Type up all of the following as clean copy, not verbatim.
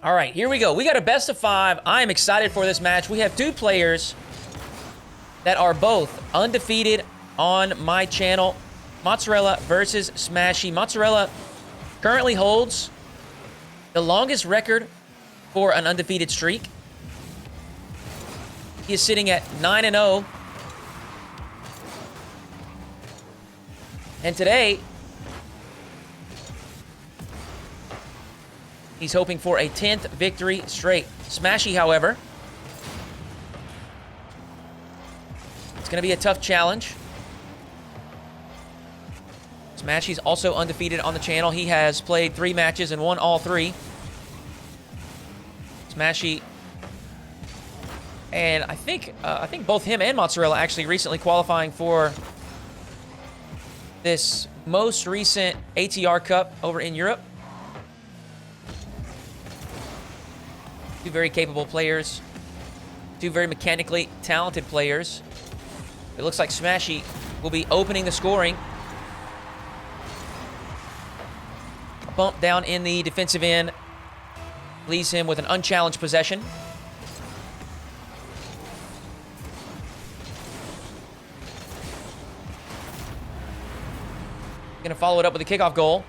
All right, here we go. We got a best of 5. I am excited for this match. We have 2 players that are both undefeated on my channel. Mozzarella versus Smashy. Mozzarella currently holds the longest record for an undefeated streak. He is sitting at 9-0. And today, he's hoping for a 10th victory straight. Smashy, however, it's going to be a tough challenge. Smashy's also undefeated on the channel. He has played 3 matches and won all 3. Smashy, and I think both him and Mozzarella actually recently qualifying for this most recent ATR Cup over in Europe. 2 very capable players. 2 very mechanically talented players. It looks like Smashy will be opening the scoring. A bump down in the defensive end leaves him with an unchallenged possession. Going to follow it up with a kickoff goal.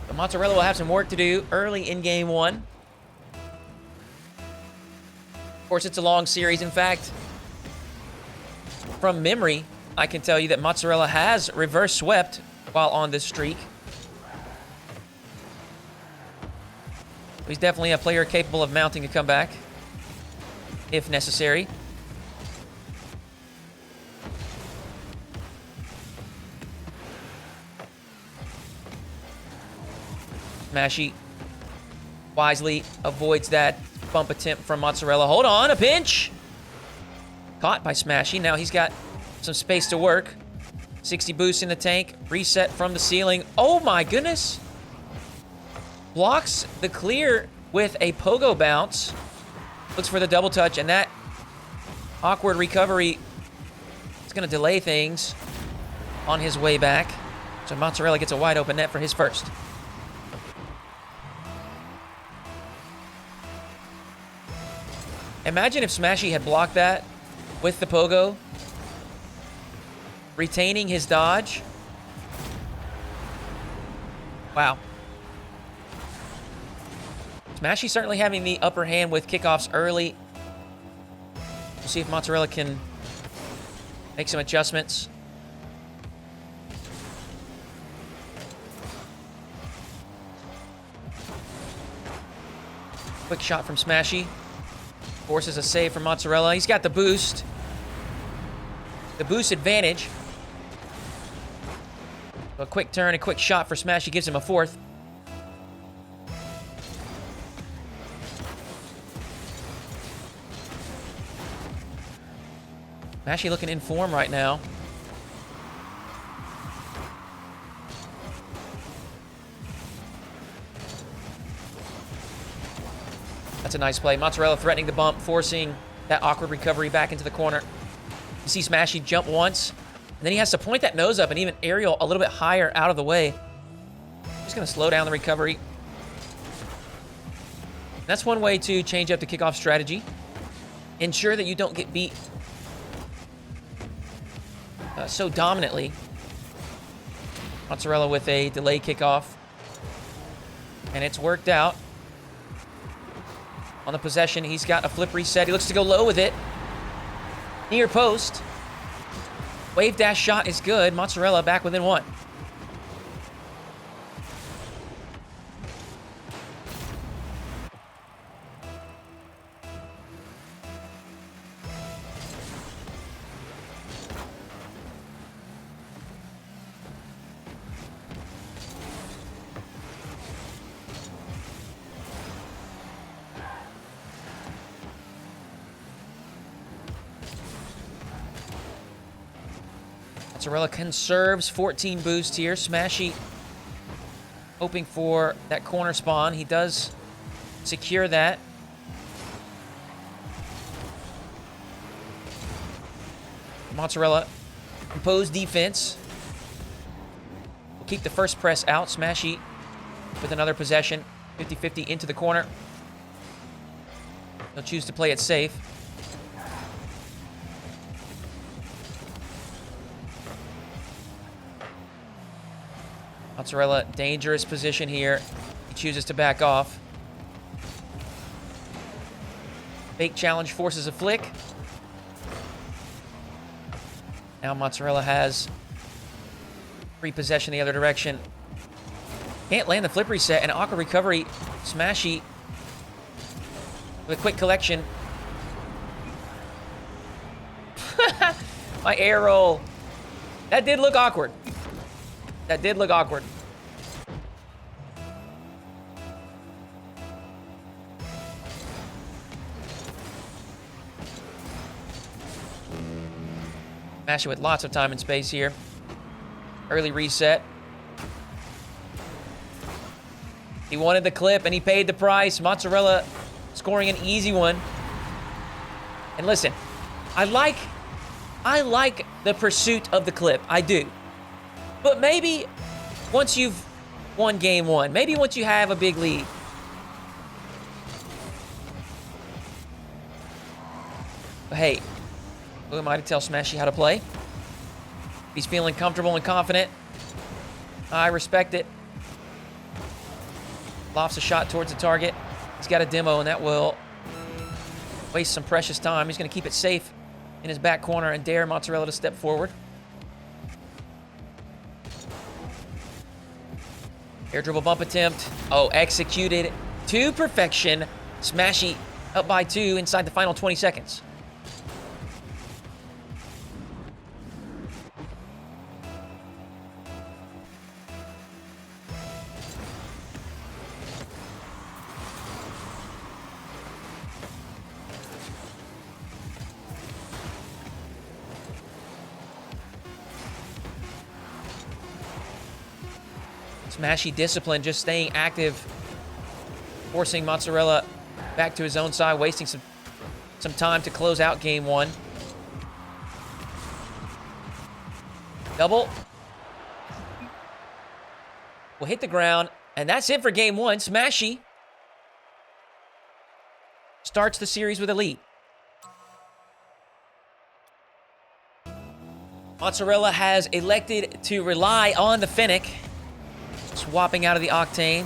But Mozzarella will have some work to do early in game 1. Of course, it's a long series. In fact, from memory, I can tell you that Mozzarella has reverse swept while on this streak. He's definitely a player capable of mounting a comeback if necessary. Smashy wisely avoids that bump attempt from Mozzarella. Hold on, a pinch! Caught by Smashy. Now he's got some space to work. 60 boost in the tank. Reset from the ceiling. Oh my goodness! Blocks the clear with a pogo bounce. Looks for the double touch, and that awkward recovery is going to delay things on his way back. So Mozzarella gets a wide open net for his first. Imagine if Smashy had blocked that with the pogo, retaining his dodge. Wow. Smashy certainly having the upper hand with kickoffs early. We'll see if Mozzarella can make some adjustments. Quick shot from Smashy. Forces a save from Mozzarella. He's got the boost. The boost advantage. A quick turn, a quick shot for Smashy gives him a 4th. Smashy looking in form right now. That's a nice play. Mozzarella threatening the bump, forcing that awkward recovery back into the corner. You see Smashy jump once, and then he has to point that nose up and even aerial a little bit higher out of the way. Just going to slow down the recovery. That's one way to change up the kickoff strategy. Ensure that you don't get beat so dominantly. Mozzarella with a delay kickoff. And it's worked out. On the possession, he's got a flip reset. He looks to go low with it. Near post. Wave dash shot is good. Mozzarella back within 1. Mozzarella conserves 14 boost here. Smashy hoping for that corner spawn. He does secure that. Mozzarella Composed defense. We'll keep the first press out. Smashy with another possession. 50-50 into the corner. He'll choose to play it safe. Mozzarella, dangerous position here. He chooses to back off. Fake challenge forces a flick. Now Mozzarella has free possession the other direction. Can't land the flip reset, and awkward recovery. Smashy with a quick collection. My air roll. That did look awkward. That did look awkward. Smashy with lots of time and space here. Early reset. He wanted the clip, and he paid the price. Mozzarella scoring an easy one. And listen, I like the pursuit of the clip. I do. But maybe once you've won game one, maybe once you have a big lead, but hey, who am I to tell Smashy how to play? He's feeling comfortable and confident. I respect it. Lofts a shot towards the target. He's got a demo, and that will waste some precious time. He's going to keep it safe in his back corner and dare Mozzarella to step forward. Air dribble bump attempt. Oh, executed to perfection. Smashy up by 2 inside the final 20 seconds. Smashy discipline, just staying active, forcing Mozzarella back to his own side, wasting some time to close out game one. Double. Will hit the ground, and that's it for game one. Smashy starts the series with a lead. Mozzarella has elected to rely on the Fennec. Swapping out of the Octane.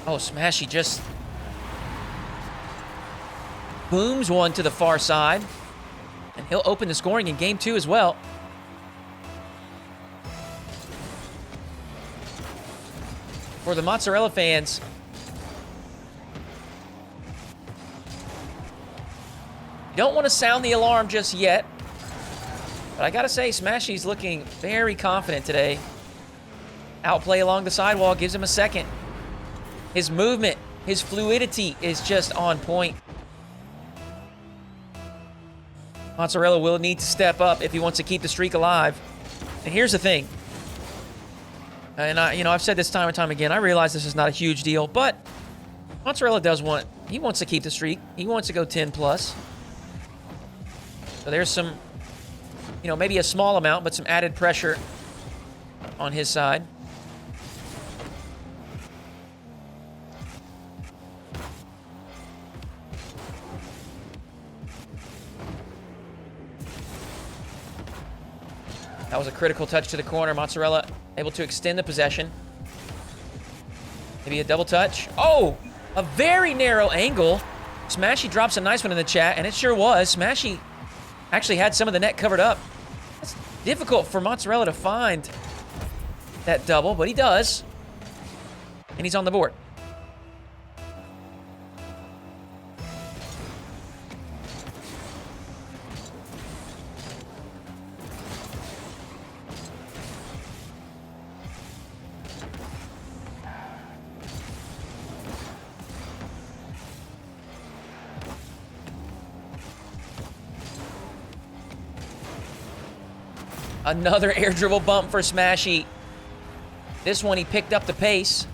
Oh, Smashy just booms one to the far side. And he'll open the scoring in game two as well. For the Mozzarella fans, you don't want to sound the alarm just yet. But I gotta say, Smashy's looking very confident today. Outplay along the sidewall gives him a second. His movement, his fluidity is just on point. Mozzarella will need to step up if he wants to keep the streak alive. And here's the thing. And I've said this time and time again, I realize this is not a huge deal, but Mozzarella he wants to keep the streak. He wants to go 10 plus. So there's some, maybe a small amount, but some added pressure on his side. That was a critical touch to the corner. Mozzarella able to extend the possession. Maybe a double touch. Oh, a very narrow angle. Smashy drops a nice one in the chat, and it sure was. Smashy actually had some of the net covered up. It's difficult for Mozzarella to find that double, but he does. And he's on the board. Another air dribble bump for Smashy. This one he picked up the pace,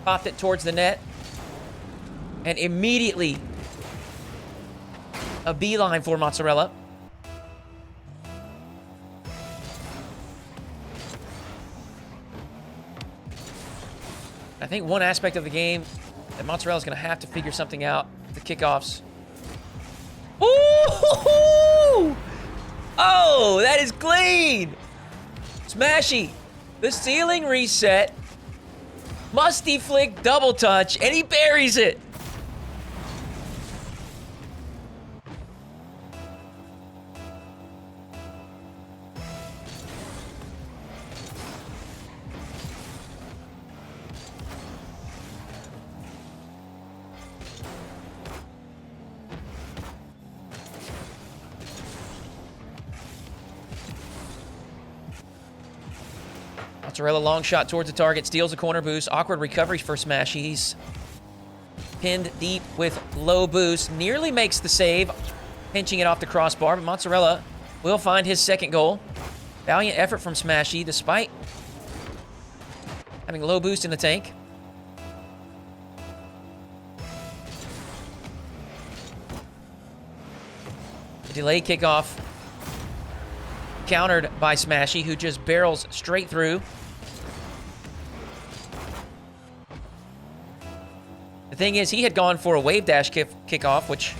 popped it towards the net, and immediately a beeline for Mozzarella. I think one aspect of the game that Mozzarella's going to have to figure something out, the kickoffs. Ooh! Oh, that is clean! Smashy, the ceiling reset, musty flick double touch, and he buries it. Mozzarella long shot towards the target, steals a corner boost. Awkward recovery for Smashy. He's pinned deep with low boost. Nearly makes the save, pinching it off the crossbar, but Mozzarella will find his second goal. Valiant effort from Smashy, despite having low boost in the tank. The delayed kickoff countered by Smashy, who just barrels straight through. The thing is, he had gone for a wave dash kickoff, which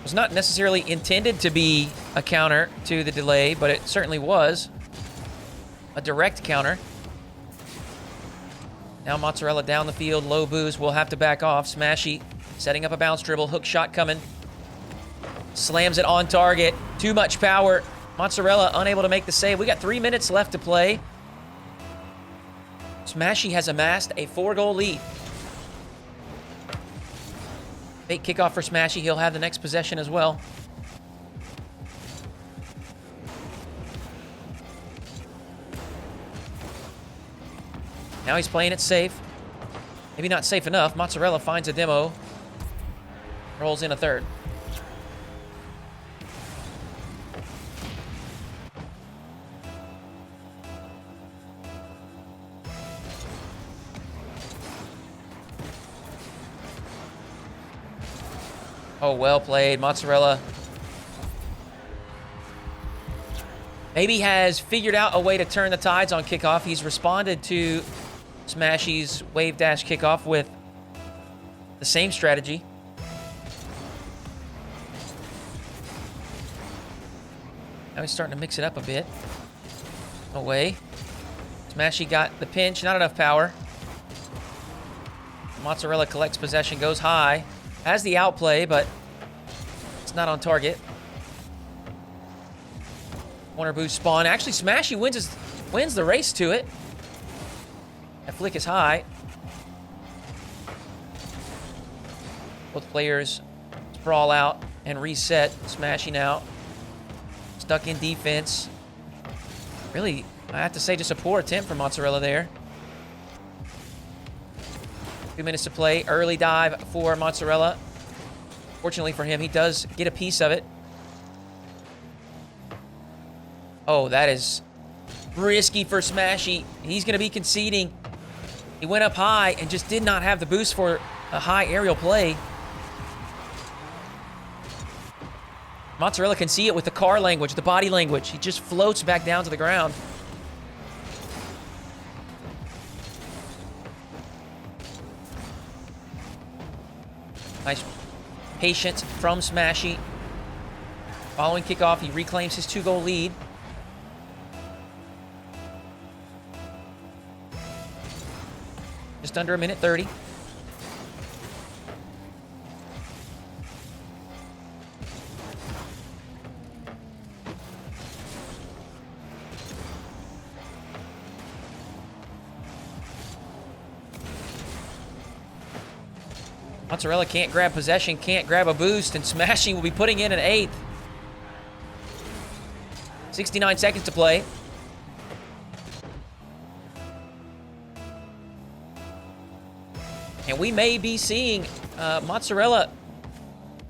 was not necessarily intended to be a counter to the delay, but it certainly was a direct counter. Now Mozzarella down the field, low boost, will have to back off. Smashy setting up a bounce dribble, hook shot coming. Slams it on target, too much power. Mozzarella unable to make the save. We got 3 minutes left to play. Smashy has amassed a 4-goal lead. Fake kickoff for Smashy. He'll have the next possession as well. Now he's playing it safe. Maybe not safe enough. Mozzarella finds a demo. Rolls in a third. Oh, well played. Mozzarella maybe has figured out a way to turn the tides on kickoff. He's responded to Smashy's wave dash kickoff with the same strategy. Now he's starting to mix it up a bit. Away. Smashy got the pinch, not enough power. Mozzarella collects possession, goes high. Has the outplay, but it's not on target. Corner boost spawn. Actually, Smashy wins the race to it. That flick is high. Both players sprawl out and reset. Smashy now stuck in defense. Really, I have to say, just a poor attempt from Mozzarella there. 2 minutes to play. Early dive for Mozzarella. Fortunately for him, he does get a piece of it. Oh, that is risky for Smashy. He's going to be conceding. He went up high and just did not have the boost for a high aerial play. Mozzarella can see it with the car language, the body language. He just floats back down to the ground. Nice patience from Smashy. Following kickoff, he reclaims his 2-goal lead. Just under a minute 30. Mozzarella can't grab possession, can't grab a boost, and Smashy will be putting in an 8th. 69 seconds to play. And we may be seeing Mozzarella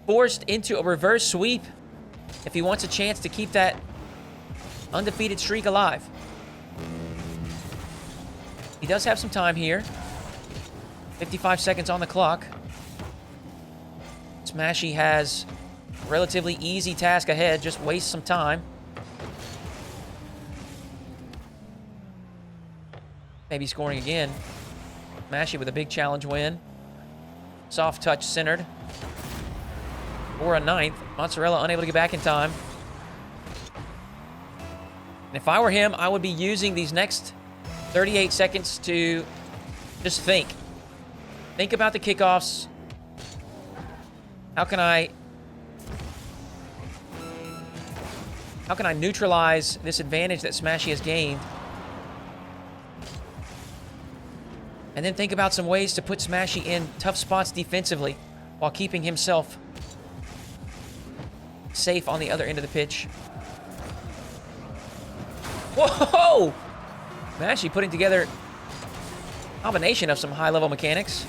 forced into a reverse sweep if he wants a chance to keep that undefeated streak alive. He does have some time here. 55 seconds on the clock. Smashy has Relatively easy task ahead. Just waste some time. Maybe scoring again. Smashy with a big challenge win. Soft touch centered. For a 9th. Mozzarella unable to get back in time. And if I were him, I would be using these next 38 seconds to just think. Think about the kickoffs. How can I neutralize this advantage that Smashy has gained? And then think about some ways to put Smashy in tough spots defensively while keeping himself safe on the other end of the pitch. Whoa! Smashy putting together a combination of some high-level mechanics.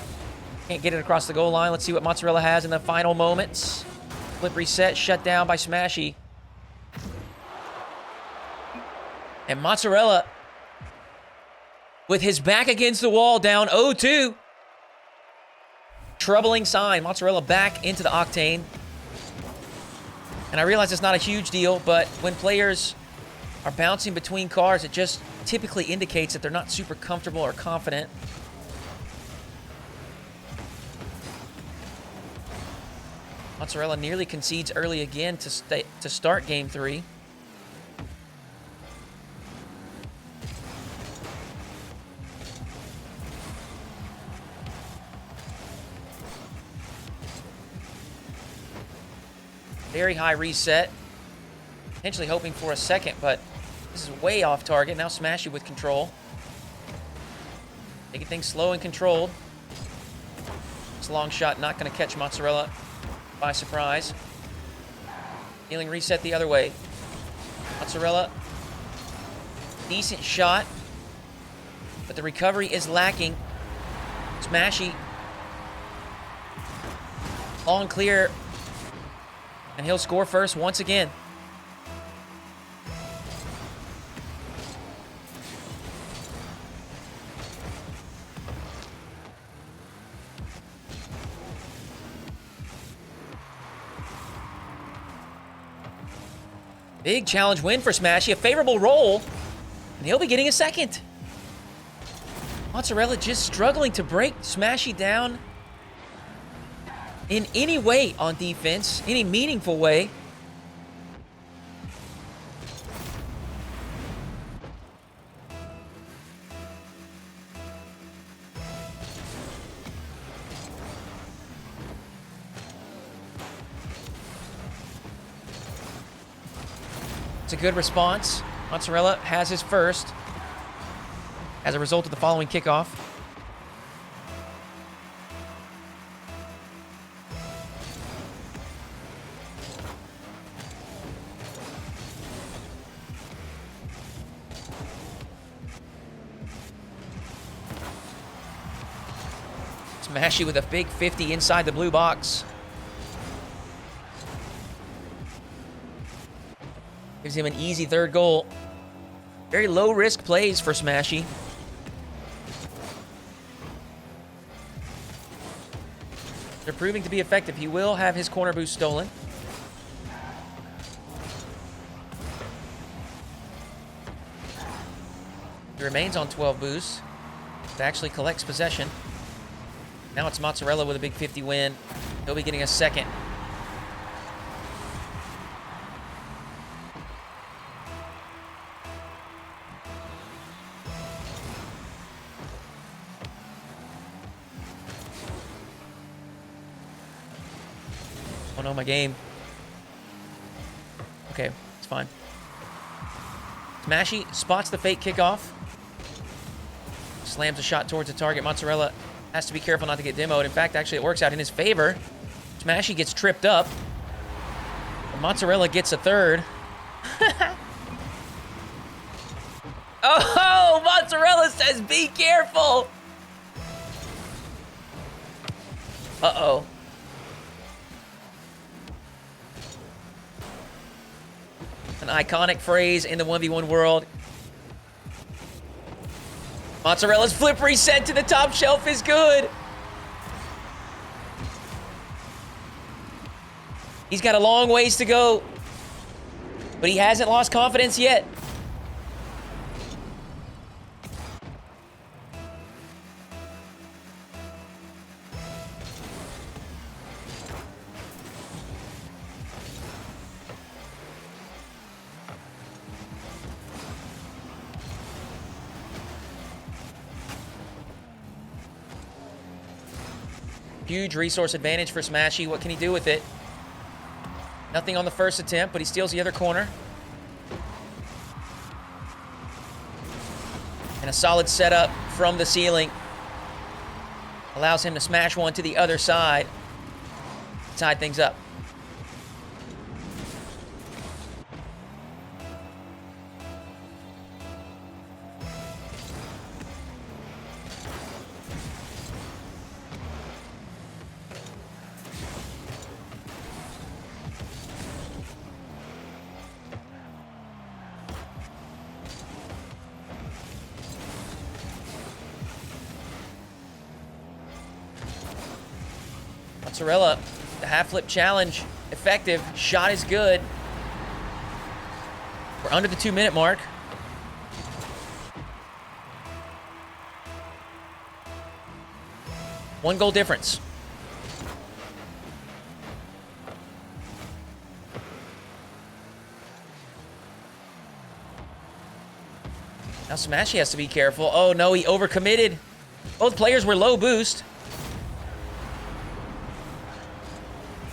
Can't get it across the goal line. Let's see what Mozzarella has in the final moments. Flip reset, shut down by Smashy. And Mozzarella, with his back against the wall, down 0-2. Troubling sign. Mozzarella back into the octane. And I realize it's not a huge deal, but when players are bouncing between cars, it just typically indicates that they're not super comfortable or confident. Mozzarella nearly concedes early again to start game 3. Very high reset. Potentially hoping for a second, but this is way off target. Now Smashy with control. Taking things slow and controlled. This long shot not going to catch Mozzarella by surprise. Healing reset the other way. Mozzarella. Decent shot. But the recovery is lacking. Smashy. Long clear. And he'll score first once again. Big challenge win for Smashy. A favorable roll. And he'll be getting a second. Mozzarella just struggling to break Smashy down in any way on defense, any meaningful way. It's a good response. Mozzarella has his first as a result of the following kickoff. Smashy with a big 50 inside the blue box. Gives him an easy third goal. Very low risk plays for Smashy. They're proving to be effective. He will have his corner boost stolen. He remains on 12 boosts. It actually collects possession. Now it's Mozzarella with a big 50 win. He'll be getting a second. Oh no, my game. Okay, it's fine. Smashy spots the fake kickoff. Slams a shot towards the target. Mozzarella has to be careful not to get demoed. In fact, actually, it works out in his favor. Smashy gets tripped up. Mozzarella gets a third. Oh, Mozzarella says, be careful. Uh-oh. An iconic phrase in the 1v1 world. Mozzarella's flip reset to the top shelf is good. He's got a long ways to go, but he hasn't lost confidence yet. Huge resource advantage for Smashy. What can he do with it? Nothing on the first attempt, but he steals the other corner. And a solid setup from the ceiling allows him to smash one to the other side, tie things up. Mozzarella, the half flip challenge, effective. Shot is good. We're under the 2-minute mark. One goal difference. Now Smashy has to be careful. Oh no, he overcommitted. Both players were low boost.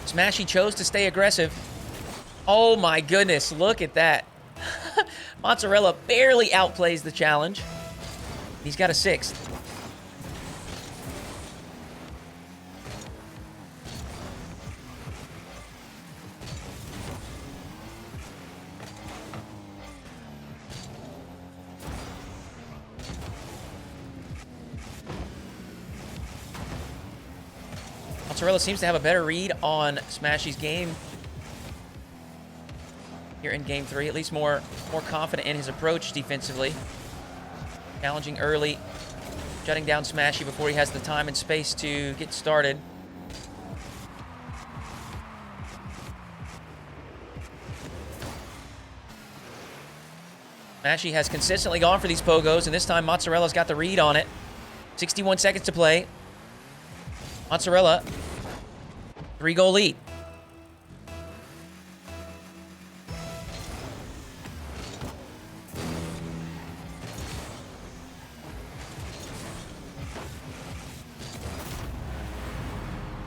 Smashy chose to stay aggressive. Oh my goodness, look at that. Mozzarella barely outplays the challenge. He's got a 6th. Mozzarella seems to have a better read on Smashy's game here in Game 3. At least more confident in his approach defensively. Challenging early. Shutting down Smashy before he has the time and space to get started. Smashy has consistently gone for these pogos, and this time Mozzarella's got the read on it. 61 seconds to play. Mozzarella, 3-goal lead.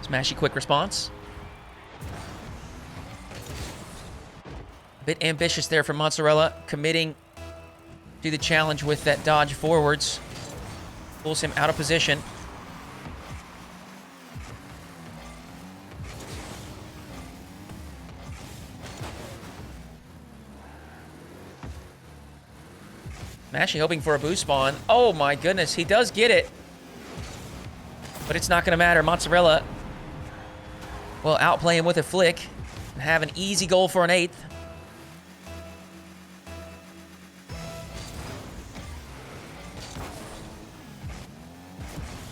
Smashy quick response. A bit ambitious there from Mozzarella, committing to the challenge with that dodge forwards. Pulls him out of position. Smashy hoping for a boost spawn. Oh my goodness, he does get it. But it's not going to matter. Mozzarella will outplay him with a flick and have an easy goal for an 8th.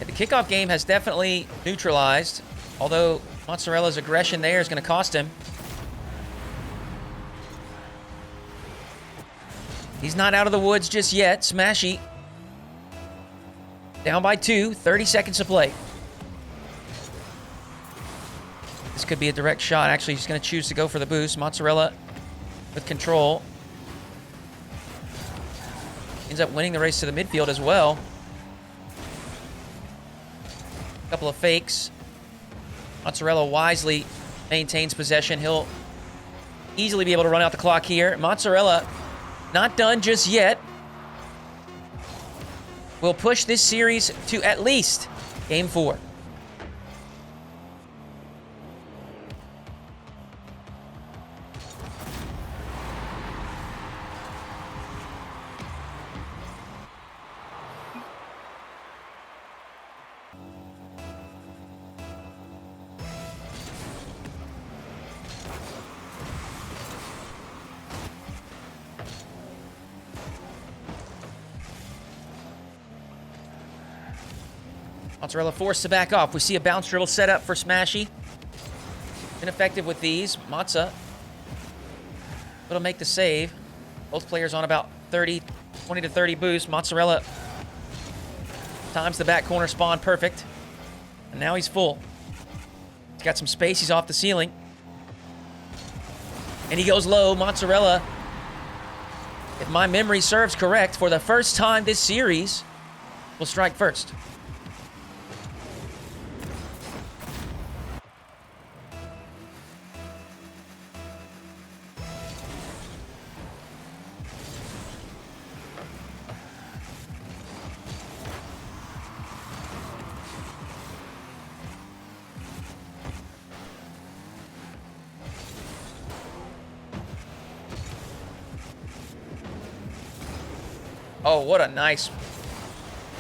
The kickoff game has definitely neutralized, although Mozzarella's aggression there is going to cost him. He's not out of the woods just yet. Smashy down by 2, 30 seconds to play. This could be a direct shot. Actually, he's going to choose to go for the boost. Mozzarella with control. Ends up winning the race to the midfield as well. A couple of fakes. Mozzarella wisely maintains possession. He'll easily be able to run out the clock here. Mozzarella not done just yet. We'll push this series to at least Game 4. Mozzarella forced to back off. We see a bounce dribble set up for Smashy. Ineffective with these. Matza will make the save. Both players on about 20 to 30 boost. Mozzarella times the back corner spawn perfect. And now he's full. He's got some space. He's off the ceiling. And he goes low. Mozzarella, if my memory serves correct, for the first time this series, will strike first. Oh, what a nice...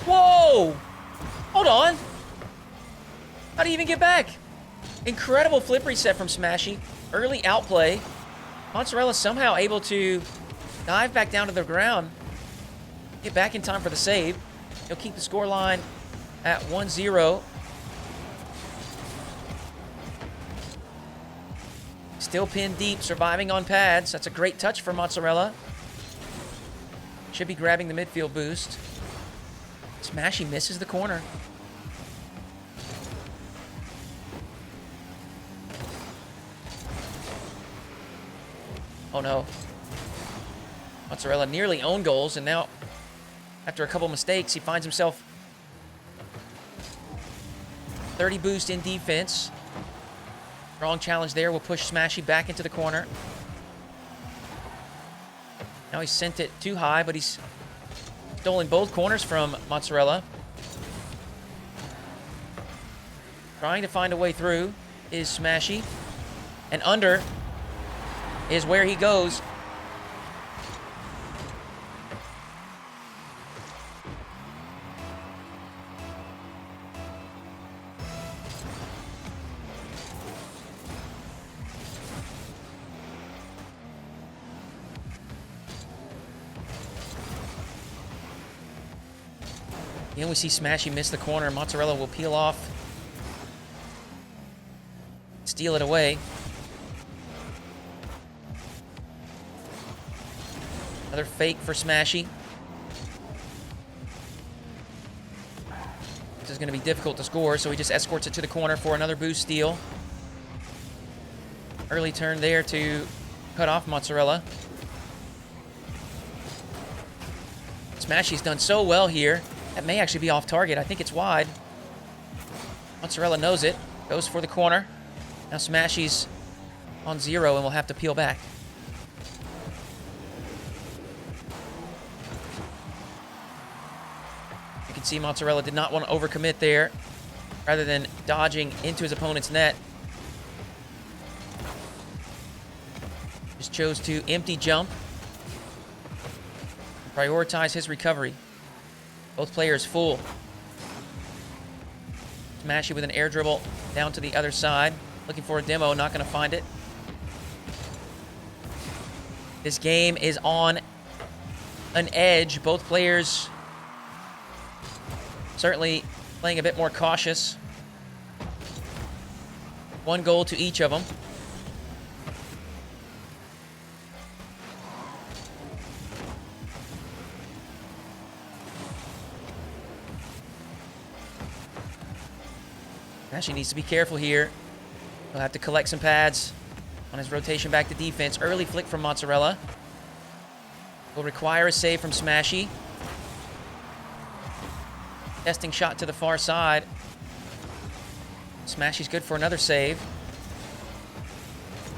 Whoa! Hold on. How do you even get back? Incredible flip reset from Smashy. Early outplay. Mozzarella somehow able to dive back down to the ground. Get back in time for the save. He'll keep the scoreline at 1-0. Still pinned deep, surviving on pads. That's a great touch for Mozzarella. Should be grabbing the midfield boost. Smashy misses the corner. Oh no. Mozzarella nearly owned goals, and now, after a couple mistakes, he finds himself 30 boost in defense. Strong challenge there will push Smashy back into the corner. Now he sent it too high, but he's stolen both corners from Mozzarella. Trying to find a way through is Smashy. And under is where he goes. Again, we see Smashy miss the corner. Mozzarella will peel off. Steal it away. Another fake for Smashy. This is going to be difficult to score, so he just escorts it to the corner for another boost steal. Early turn there to cut off Mozzarella. Smashy's done so well here. That may actually be off target. I think it's wide. Mozzarella knows it. Goes for the corner. Now Smashy's on 0 and will have to peel back. You can see Mozzarella did not want to overcommit there. Rather than dodging into his opponent's net, just chose to empty jump. Prioritize his recovery. Both players full. Smashy with an air dribble down to the other side. Looking for a demo, not going to find it. This game is on an edge. Both players certainly playing a bit more cautious. 1 goal to each of them. Smashy needs to be careful here. He'll have to collect some pads on his rotation back to defense. Early flick from Mozzarella. Will require a save from Smashy. Testing shot to the far side. Smashy's good for another save.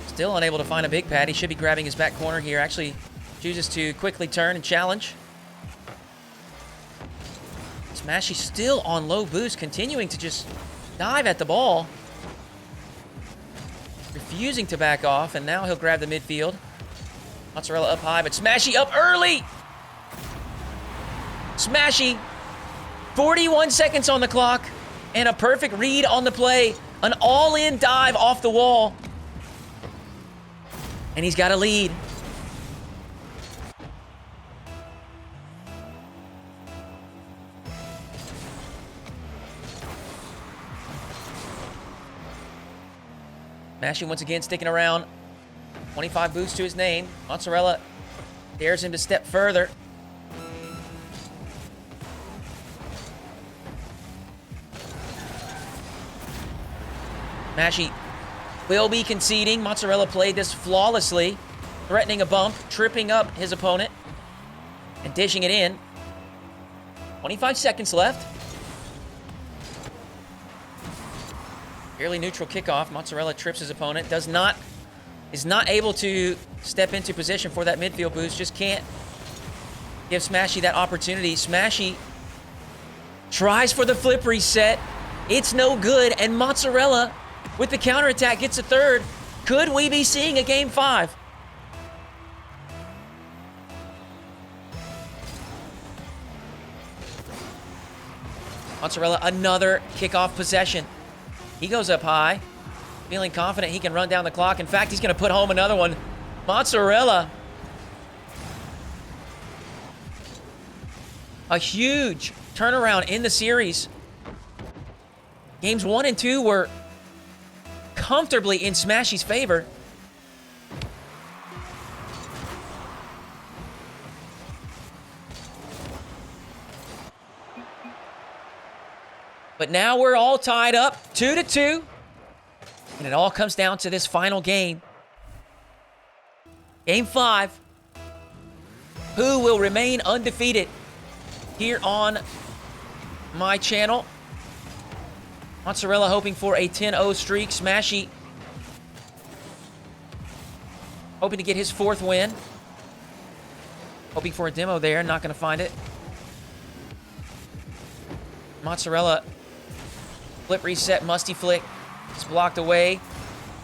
Still unable to find a big pad. He should be grabbing his back corner here. Actually chooses to quickly turn and challenge. Smashy still on low boost, continuing to just dive at the ball. Refusing to back off, and now he'll grab the midfield. Mozzarella up high, but Smashy up early! Smashy, 41 seconds on the clock, and a perfect read on the play. An all-in dive off the wall. And he's got a lead. Smashy once again sticking around. 25 boost to his name. Mozzarella dares him to step further. Smashy will be conceding. Mozzarella played this flawlessly, threatening a bump, tripping up his opponent, and dishing it in. 25 seconds left. Fairly neutral kickoff. Mozzarella trips his opponent. Is not able to step into position for that midfield boost. Just can't give Smashy that opportunity. Smashy tries for the flip reset. It's no good, and Mozzarella with the counterattack gets a third. Could we be seeing a game 5? Mozzarella, another kickoff possession. He goes up high, feeling confident he can run down the clock. In fact, he's going to put home another one. Mozzarella. A huge turnaround in the series. Games 1 and 2 were comfortably in Smashy's favor. But now we're all tied up, 2-2. And it all comes down to this final game. Game 5. Who will remain undefeated here on my channel? Mozzarella hoping for a 10-0 streak. Smashy hoping to get his 4th win. Hoping for a demo there, not going to find it. Mozzarella, flip reset, musty flick. It's blocked away.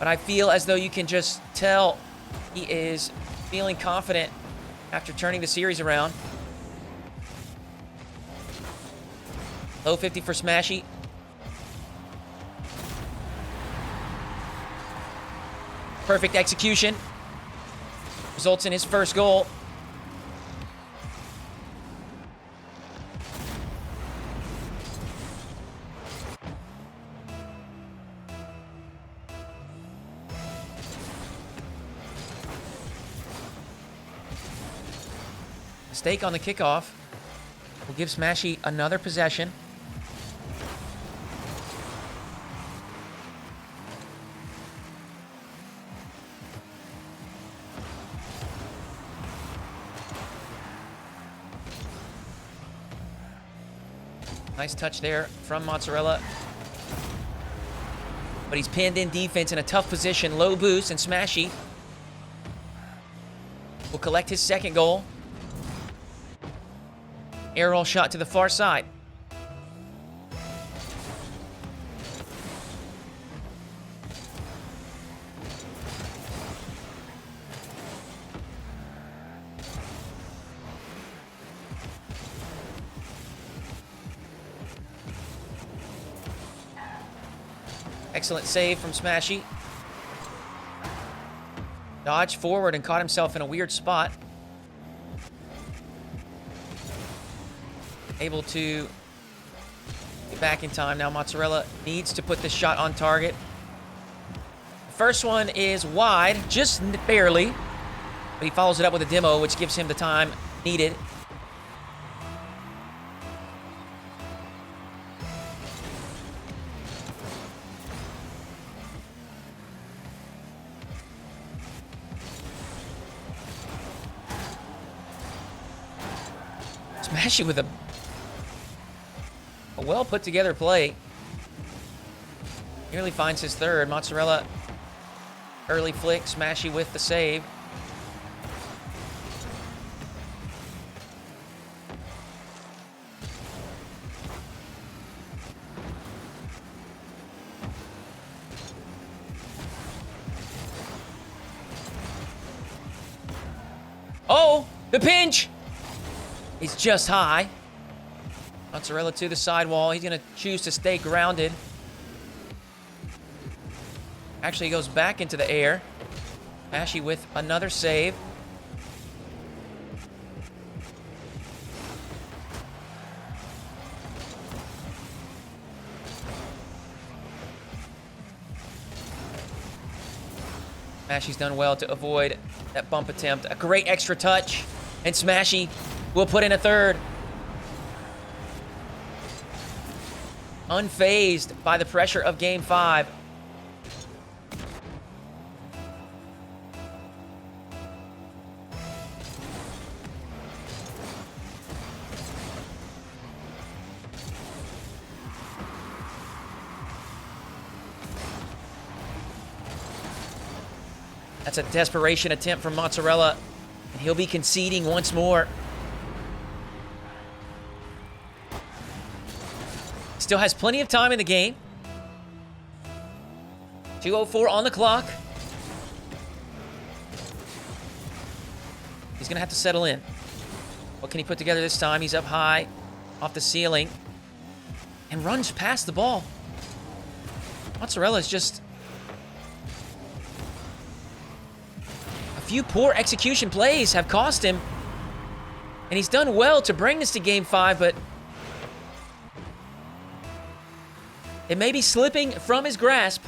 But I feel as though you can just tell he is feeling confident after turning the series around. Low 50 for Smashy. Perfect execution. Results in his first goal. Mistake on the kickoff will give Smashy another possession. Nice touch there from Mozzarella. But he's pinned in defense in a tough position. Low boost, and Smashy will collect his second goal. Air roll shot to the far side. Excellent save from Smashy. Dodged forward and caught himself in a weird spot. Able to get back in time. Now Mozzarella needs to put this shot on target. The first one is wide, just barely. But he follows it up with a demo, which gives him the time needed. Smashy with a well put together play. Nearly finds his third. Mozzarella, early flick. Smashy with the save. Oh, the pinch! He's just high. Mozzarella to the sidewall. He's going to choose to stay grounded. Actually, he goes back into the air. Smashy with another save. Smashy's done well to avoid that bump attempt. A great extra touch. And Smashy will put in a third. Unfazed by the pressure of Game 5. That's a desperation attempt from Mozzarella, and he'll be conceding once more. Still has plenty of time in the game. 2:04 on the clock. He's going to have to settle in. What can he put together this time? He's up high, off the ceiling, and runs past the ball. Mozzarella is just... a few poor execution plays have cost him, and he's done well to bring this to Game 5, but it may be slipping from his grasp.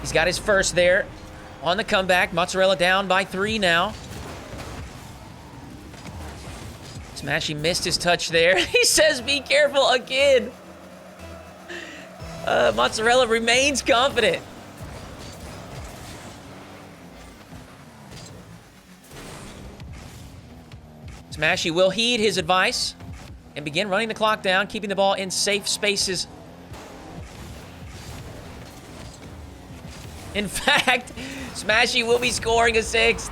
He's got his first there on the comeback. Mozzarella down by 3 now. Smashy missed his touch there. He says, be careful again. Mozzarella remains confident. Smashy will heed his advice and begin running the clock down, keeping the ball in safe spaces. In fact, Smashy will be scoring a 6th.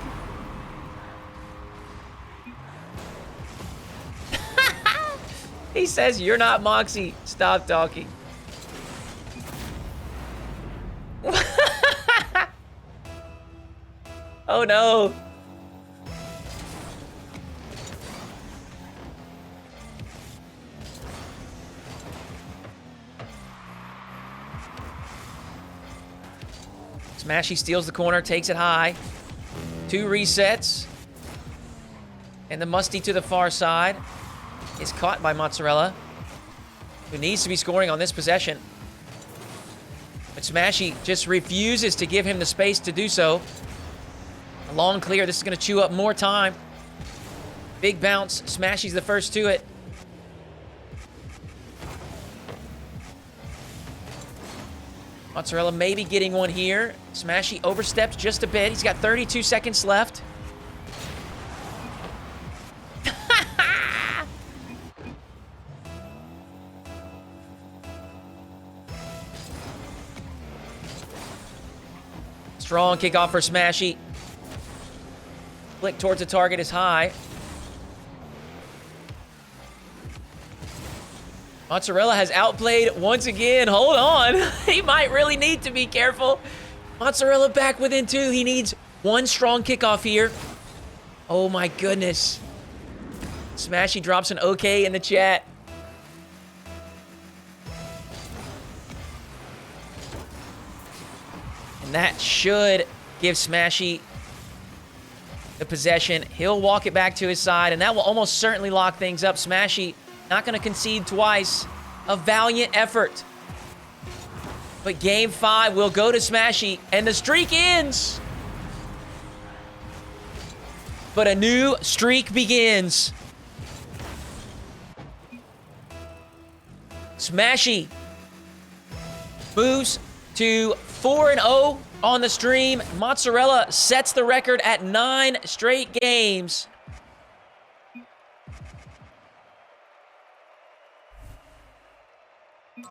He says, you're not Moxie. Stop talking. Oh, no. Smashy steals the corner, takes it high. 2 resets. And the Musty to the far side is caught by Mozzarella, who needs to be scoring on this possession. But Smashy just refuses to give him the space to do so. A long clear. This is going to chew up more time. Big bounce. Smashy's the first to it. Mozzarella maybe getting one here. Smashy overstepped just a bit. He's got 32 seconds left. Strong kickoff for Smashy. Flick towards the target is high. Mozzarella has outplayed once again. Hold on. He might really need to be careful. Mozzarella back within 2. He needs one strong kickoff here. Oh my goodness. Smashy drops an okay in the chat. And that should give Smashy the possession. He'll walk it back to his side, and that will almost certainly lock things up. Smashy not going to concede twice. A valiant effort. But Game 5 will go to Smashy, and the streak ends. But a new streak begins. Smashy moves to 4-0 on the stream. Mozzarella sets the record at 9 straight games.